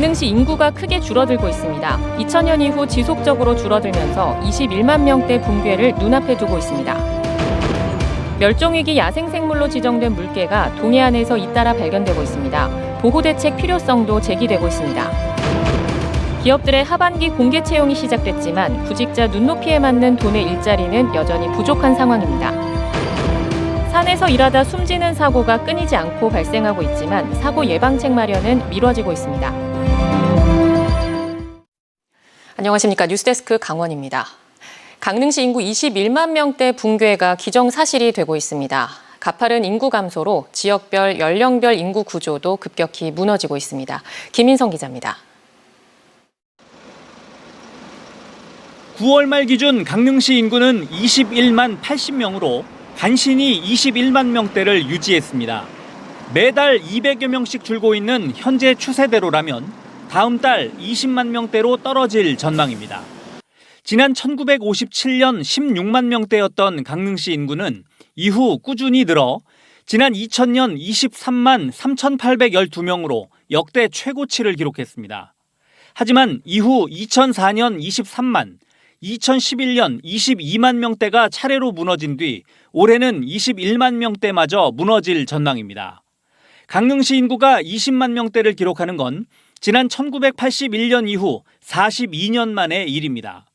강릉시 인구가 크게 줄어들고 있습니다. 2000년 이후 지속적으로 줄어들면서 21만 명대 붕괴를 눈앞에 두고 있습니다. 멸종위기 야생생물로 지정된 물개가 동해안에서 잇따라 발견되고 있습니다. 보호대책 필요성도 제기되고 있습니다. 기업들의 하반기 공개 채용이 시작됐지만 구직자 눈높이에 맞는 돈의 일자리는 여전히 부족한 상황입니다. 산에서 일하다 숨지는 사고가 끊이지 않고 발생하고 있지만 사고 예방책 마련은 미뤄지고 있습니다. 안녕하십니까. 뉴스데스크 강원입니다. 강릉시 인구 21만 명대 붕괴가 기정사실이 되고 있습니다. 가파른 인구 감소로 지역별, 연령별 인구 구조도 급격히 무너지고 있습니다. 김인성 기자입니다. 9월 말 기준 강릉시 인구는 21만 80명으로 간신히 21만 명대를 유지했습니다. 매달 200여 명씩 줄고 있는 현재 추세대로라면 다음 달 20만 명대로 떨어질 전망입니다. 지난 1957년 16만 명대였던 강릉시 인구는 이후 꾸준히 늘어 지난 2000년 23만 3,812명으로 역대 최고치를 기록했습니다. 하지만 이후 2004년 23만, 2011년 22만 명대가 차례로 무너진 뒤 올해는 21만 명대마저 무너질 전망입니다. 강릉시 인구가 20만 명대를 기록하는 건 지난 1981년 이후 42년 만의 일입니다.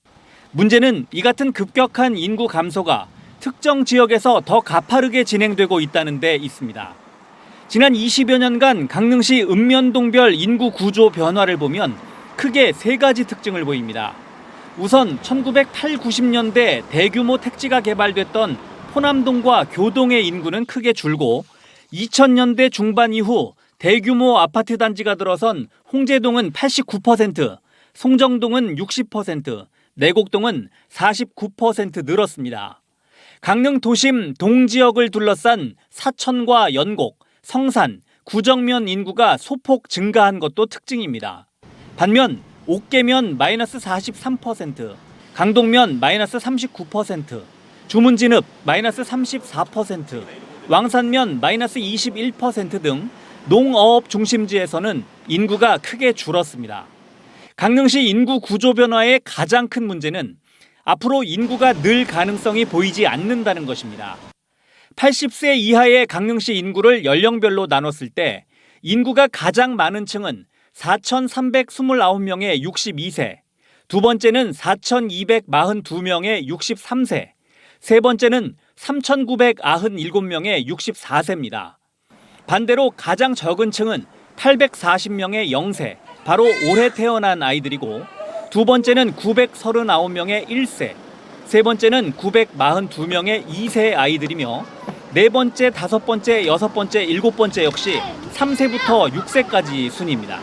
문제는 이 같은 급격한 인구 감소가 특정 지역에서 더 가파르게 진행되고 있다는 데 있습니다. 지난 20여 년간 강릉시 읍면동별 인구 구조 변화를 보면 크게 세 가지 특징을 보입니다. 우선 1980, 90년대 대규모 택지가 개발됐던 포남동과 교동의 인구는 크게 줄고 2000년대 중반 이후 대규모 아파트 단지가 들어선 홍제동은 89%, 송정동은 60%, 내곡동은 49% 늘었습니다. 강릉 도심 동지역을 둘러싼 사천과 연곡, 성산, 구정면 인구가 소폭 증가한 것도 특징입니다. 반면 옥계면 마이너스 43%, 강동면 마이너스 39%, 주문진읍 마이너스 34%, 왕산면 마이너스 21% 등 농어업 중심지에서는 인구가 크게 줄었습니다. 강릉시 인구 구조 변화의 가장 큰 문제는 앞으로 인구가 늘 가능성이 보이지 않는다는 것입니다. 80세 이하의 강릉시 인구를 연령별로 나눴을 때 인구가 가장 많은 층은 4,329명의 62세, 두 번째는 4,242명의 63세, 세 번째는 3,997명의 64세입니다. 반대로 가장 적은 층은 840명의 0세, 바로 올해 태어난 아이들이고 두 번째는 939명의 1세, 세 번째는 942명의 2세 아이들이며 네 번째, 다섯 번째, 여섯 번째, 일곱 번째 역시 3세부터 6세까지 순입니다.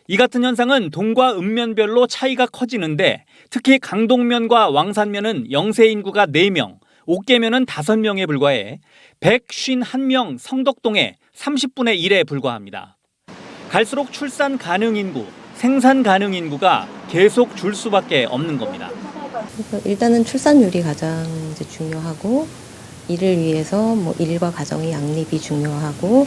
이 같은 현상은 동과 읍면별로 차이가 커지는데 특히 강동면과 왕산면은 0세 인구가 4명, 옥계면은 5명에 불과해 151명 성덕동의 30분의 1에 불과합니다. 갈수록 출산 가능 인구, 생산 가능 인구가 계속 줄 수밖에 없는 겁니다. 일단은 출산율이 가장 이제 중요하고 이를 위해서 일과 가정의 양립이 중요하고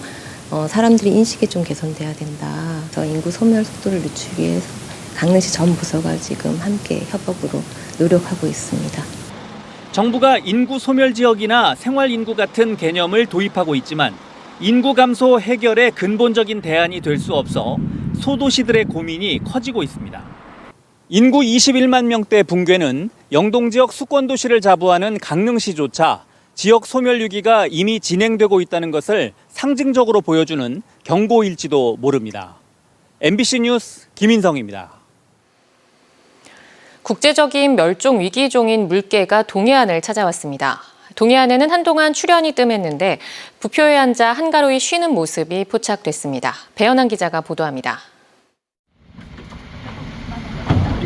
사람들이 인식이 좀 개선돼야 된다. 그래서 인구 소멸 속도를 늦추기 위해서 강릉시 전 부서가 지금 함께 협업으로 노력하고 있습니다. 정부가 인구 소멸 지역이나 생활 인구 같은 개념을 도입하고 있지만 인구 감소 해결의 근본적인 대안이 될 수 없어 소도시들의 고민이 커지고 있습니다. 인구 21만 명대 붕괴는 영동 지역 수권 도시를 자부하는 강릉시조차 지역 소멸 위기가 이미 진행되고 있다는 것을 상징적으로 보여주는 경고일지도 모릅니다. MBC 뉴스 김인성입니다. 국제적인 멸종 위기종인 물개가 동해안을 찾아왔습니다. 동해안에는 한동안 출현이 뜸했는데 부표에 앉아 한가로이 쉬는 모습이 포착됐습니다. 배현한 기자가 보도합니다.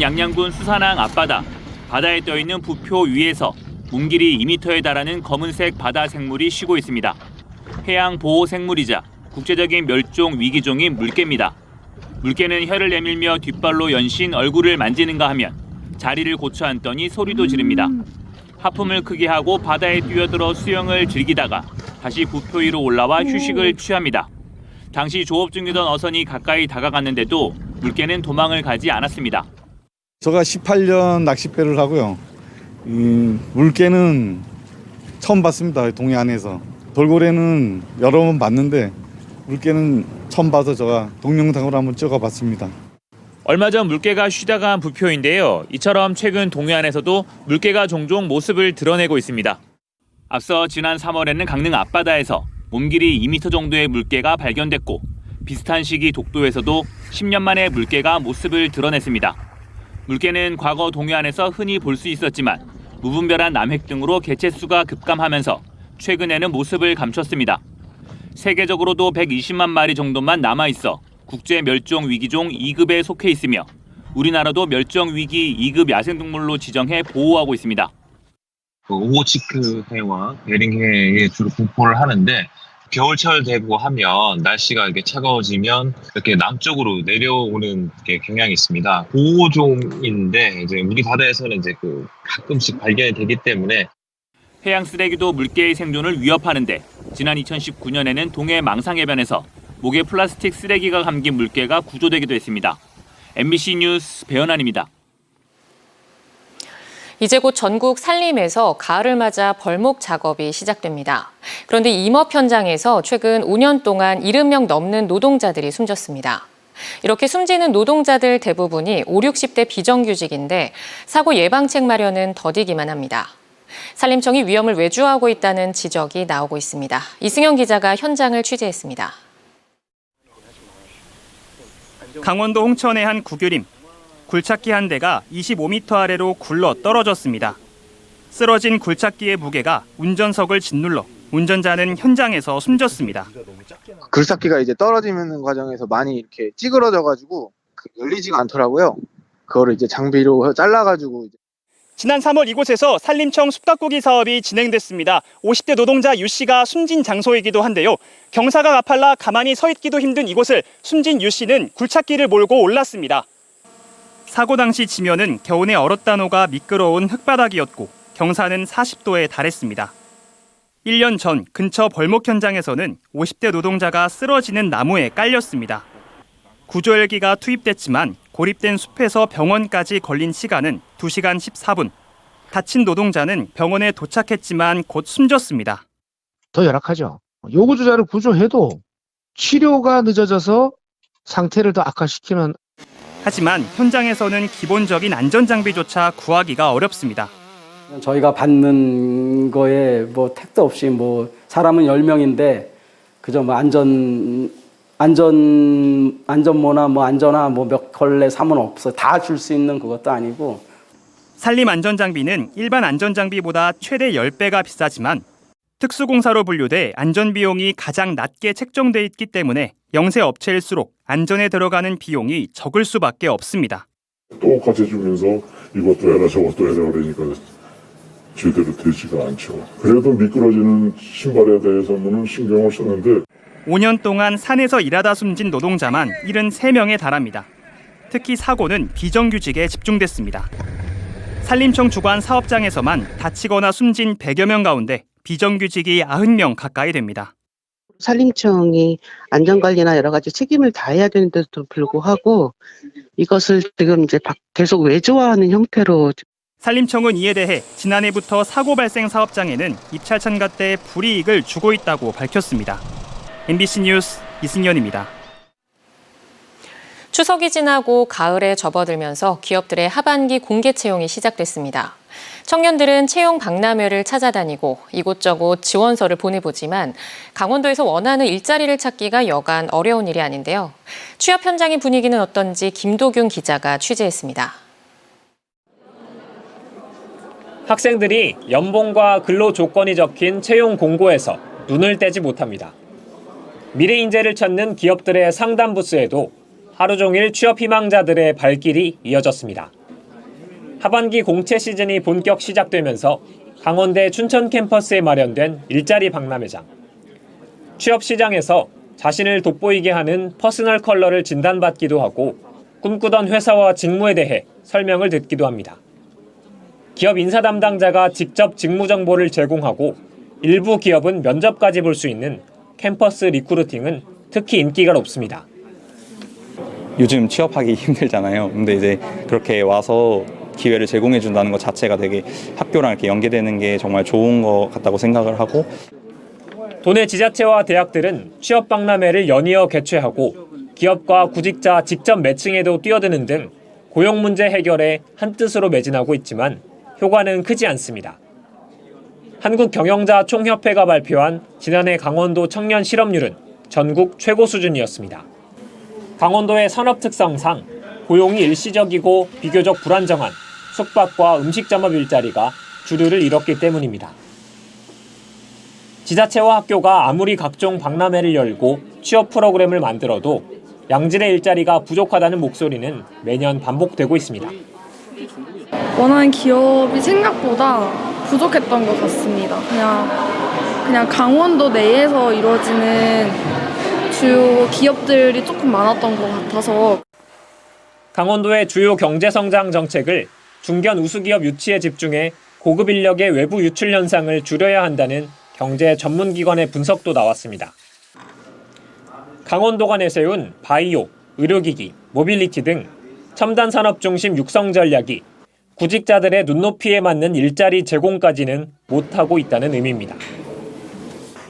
양양군 수산항 앞바다, 바다에 떠있는 부표 위에서 문길이 2m에 달하는 검은색 바다 생물이 쉬고 있습니다. 해양 보호 생물이자 국제적인 멸종 위기종인 물개입니다. 물개는 혀를 내밀며 뒷발로 연신 얼굴을 만지는가 하면 자리를 고쳐 앉더니 소리도 지릅니다. 하품을 크게 하고 바다에 뛰어들어 수영을 즐기다가 다시 부표 위로 올라와 휴식을 취합니다. 당시 조업 중이던 어선이 가까이 다가갔는데도 물개는 도망을 가지 않았습니다. 제가 18년 낚싯배를 하고요. 물개는 처음 봤습니다. 동해안에서. 돌고래는 여러 번 봤는데 물개는 처음 봐서 제가 동영상으로 한번 찍어봤습니다. 얼마 전 물개가 쉬다가 한 부표인데요. 이처럼 최근 동해안에서도 물개가 종종 모습을 드러내고 있습니다. 앞서 지난 3월에는 강릉 앞바다에서 몸길이 2m 정도의 물개가 발견됐고 비슷한 시기 독도에서도 10년 만에 물개가 모습을 드러냈습니다. 물개는 과거 동해안에서 흔히 볼 수 있었지만 무분별한 남획 등으로 개체수가 급감하면서 최근에는 모습을 감췄습니다. 세계적으로도 120만 마리 정도만 남아있어 국제 멸종 위기종 2급에 속해 있으며 우리나라도 멸종 위기 2급 야생동물로 지정해 보호하고 있습니다. 오호치크 해와 베링해에 주로 분포를 하는데 겨울철 되고 하면 날씨가 이렇게 차가워지면 이렇게 남쪽으로 내려오는 경향이 있습니다. 보호종인데 이제 우리 바다에서는 이제 가끔씩 발견이 되기 때문에 해양 쓰레기도 물개의 생존을 위협하는데 지난 2019년에는 동해 망상해변에서 목에 플라스틱 쓰레기가 감긴 물개가 구조되기도 했습니다. MBC 뉴스 배현환입니다. 이제 곧 전국 산림에서 가을을 맞아 벌목 작업이 시작됩니다. 그런데 임업 현장에서 최근 5년 동안 70명 넘는 노동자들이 숨졌습니다. 이렇게 숨지는 노동자들 대부분이 5, 60대 비정규직인데 사고 예방책 마련은 더디기만 합니다. 산림청이 위험을 외주하고 있다는 지적이 나오고 있습니다. 이승현 기자가 현장을 취재했습니다. 강원도 홍천의 한 국유림. 굴착기 한 대가 25m 아래로 굴러 떨어졌습니다. 쓰러진 굴착기의 무게가 운전석을 짓눌러 운전자는 현장에서 숨졌습니다. 굴착기가 이제 떨어지는 과정에서 많이 이렇게 찌그러져가지고 열리지가 않더라고요. 그거를 이제 장비로 잘라가지고. 지난 3월 이곳에서 산림청 숲가꾸기 사업이 진행됐습니다. 50대 노동자 유 씨가 숨진 장소이기도 한데요. 경사가 가팔라 가만히 서 있기도 힘든 이곳을 숨진 유 씨는 굴착기를 몰고 올랐습니다. 사고 당시 지면은 겨우내 얼었다 녹아 미끄러운 흙바닥이었고 경사는 40도에 달했습니다. 1년 전 근처 벌목 현장에서는 50대 노동자가 쓰러지는 나무에 깔렸습니다. 구조 헬기가 투입됐지만 고립된 숲에서 병원까지 걸린 시간은 2시간 14분. 다친 노동자는 병원에 도착했지만 곧 숨졌습니다. 더 열악하죠. 요구조자를 구조해도 치료가 늦어져서 상태를 더 악화시키는. 하지만 현장에서는 기본적인 안전장비조차 구하기가 어렵습니다. 저희가 받는 거에 뭐 택도 없이 뭐 사람은 10명인데 그저 뭐 안전모나 뭐 안전화 뭐 몇 걸레 사면 없어. 다 줄 수 있는 그것도 아니고. 산림 안전장비는 일반 안전장비보다 최대 10배가 비싸지만 특수공사로 분류돼 안전비용이 가장 낮게 책정돼 있기 때문에 영세 업체일수록 안전에 들어가는 비용이 적을 수밖에 없습니다. 똑같이 주면서 이것도 해라 저것도 해라 그러니까 제대로 되지가 않죠. 그래도 미끄러지는 신발에 대해서는 신경을 쓰는데 5년 동안 산에서 일하다 숨진 노동자만 73명에 달합니다. 특히 사고는 비정규직에 집중됐습니다. 산림청 주관 사업장에서만 다치거나 숨진 100여 명 가운데 비정규직이 90명 가까이 됩니다. 산림청이 안전관리나 여러 가지 책임을 다해야 되는데도 불구하고 이것을 지금 이제 계속 외주화하는 형태로. 산림청은 이에 대해 지난해부터 사고 발생 사업장에는 입찰 참가 때 불이익을 주고 있다고 밝혔습니다. MBC 뉴스 이승현입니다. 추석이 지나고 가을에 접어들면서 기업들의 하반기 공개 채용이 시작됐습니다. 청년들은 채용 박람회를 찾아다니고 이곳저곳 지원서를 보내보지만 강원도에서 원하는 일자리를 찾기가 여간 어려운 일이 아닌데요. 취업 현장의 분위기는 어떤지 김도균 기자가 취재했습니다. 학생들이 연봉과 근로 조건이 적힌 채용 공고에서 눈을 떼지 못합니다. 미래 인재를 찾는 기업들의 상담 부스에도 하루 종일 취업 희망자들의 발길이 이어졌습니다. 하반기 공채 시즌이 본격 시작되면서 강원대 춘천 캠퍼스에 마련된 일자리 박람회장. 취업 시장에서 자신을 돋보이게 하는 퍼스널 컬러를 진단받기도 하고 꿈꾸던 회사와 직무에 대해 설명을 듣기도 합니다. 기업 인사 담당자가 직접 직무 정보를 제공하고 일부 기업은 면접까지 볼 수 있는 캠퍼스 리크루팅은 특히 인기가 높습니다. 요즘 취업하기 힘들잖아요. 근데 이제 그렇게 와서 기회를 제공해 준다는 것 자체가 되게 학교랑 이렇게 연계되는 게 정말 좋은 것 같다고 생각을 하고, 도내 지자체와 대학들은 취업 박람회를 연이어 개최하고 기업과 구직자 직접 매칭에도 뛰어드는 등 고용 문제 해결에 한뜻으로 매진하고 있지만 효과는 크지 않습니다. 한국경영자총협회가 발표한 지난해 강원도 청년 실업률은 전국 최고 수준이었습니다. 강원도의 산업 특성상 고용이 일시적이고 비교적 불안정한 숙박과 음식점업 일자리가 주류를 이뤘기 때문입니다. 지자체와 학교가 아무리 각종 박람회를 열고 취업 프로그램을 만들어도 양질의 일자리가 부족하다는 목소리는 매년 반복되고 있습니다. 원하는 기업이 생각보다 부족했던 것 같습니다. 그냥 강원도 내에서 이루어지는 주요 기업들이 조금 많았던 것 같아서. 강원도의 주요 경제성장 정책을 중견 우수기업 유치에 집중해 고급 인력의 외부 유출 현상을 줄여야 한다는 경제 전문기관의 분석도 나왔습니다. 강원도가 내세운 바이오, 의료기기, 모빌리티 등 첨단 산업 중심 육성 전략이 구직자들의 눈높이에 맞는 일자리 제공까지는 못하고 있다는 의미입니다.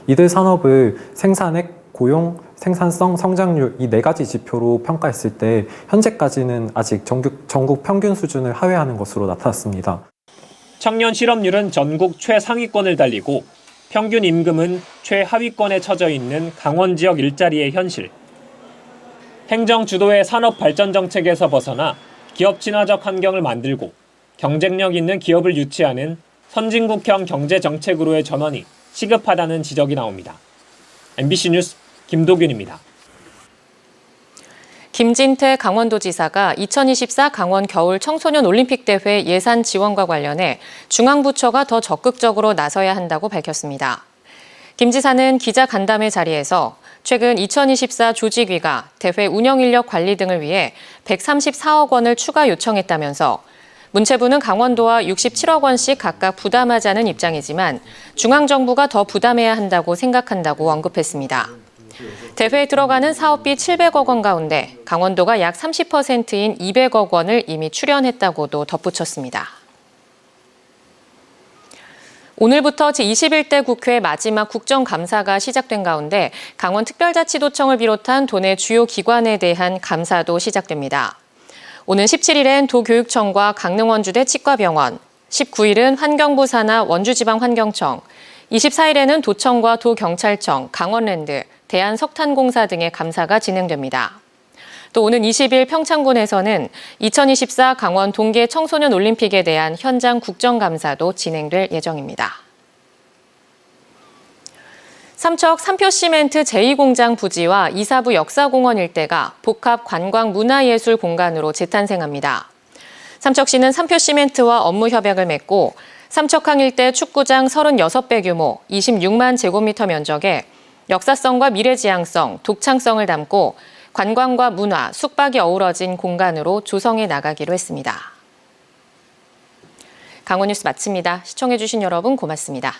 이들 산업을 생산액, 고용, 생산성, 성장률 이 4가지 지표로 평가했을 때 현재까지는 아직 전국 평균 수준을 하회하는 것으로 나타났습니다. 청년 실업률은 전국 최상위권을 달리고 평균 임금은 최하위권에 처져 있는 강원 지역 일자리의 현실. 행정 주도의 산업 발전 정책에서 벗어나 기업 친화적 환경을 만들고 경쟁력 있는 기업을 유치하는 선진국형 경제 정책으로의 전환이 시급하다는 지적이 나옵니다. MBC 뉴스 김도균입니다. 김진태 강원도지사가 2024 강원 겨울 청소년 올림픽 대회 예산 지원과 관련해 중앙부처가 더 적극적으로 나서야 한다고 밝혔습니다. 김 지사는 기자 간담회 자리에서 최근 2024 조직위가 대회 운영 인력 관리 등을 위해 134억 원을 추가 요청했다면서 문체부는 강원도와 67억 원씩 각각 부담하자는 입장이지만 중앙정부가 더 부담해야 한다고 생각한다고 언급했습니다. 대회에 들어가는 사업비 700억 원 가운데 강원도가 약 30%인 200억 원을 이미 출연했다고도 덧붙였습니다. 오늘부터 제21대 국회 마지막 국정감사가 시작된 가운데 강원특별자치도청을 비롯한 도내 주요 기관에 대한 감사도 시작됩니다. 오는 17일엔 도교육청과 강릉원주대 치과병원, 19일은 환경부 산하 원주지방환경청, 24일에는 도청과 도경찰청, 강원랜드, 대한석탄공사 등의 감사가 진행됩니다. 또 오는 20일 평창군에서는 2024 강원 동계 청소년 올림픽에 대한 현장 국정감사도 진행될 예정입니다. 삼척 삼표시멘트 제2공장 부지와 이사부 역사공원 일대가 복합 관광 문화예술 공간으로 재탄생합니다. 삼척시는 삼표시멘트와 업무 협약을 맺고 삼척항 일대 축구장 36배 규모 26만 제곱미터 면적에 역사성과 미래지향성, 독창성을 담고 관광과 문화, 숙박이 어우러진 공간으로 조성해 나가기로 했습니다. 강원뉴스 마칩니다. 시청해주신 여러분 고맙습니다.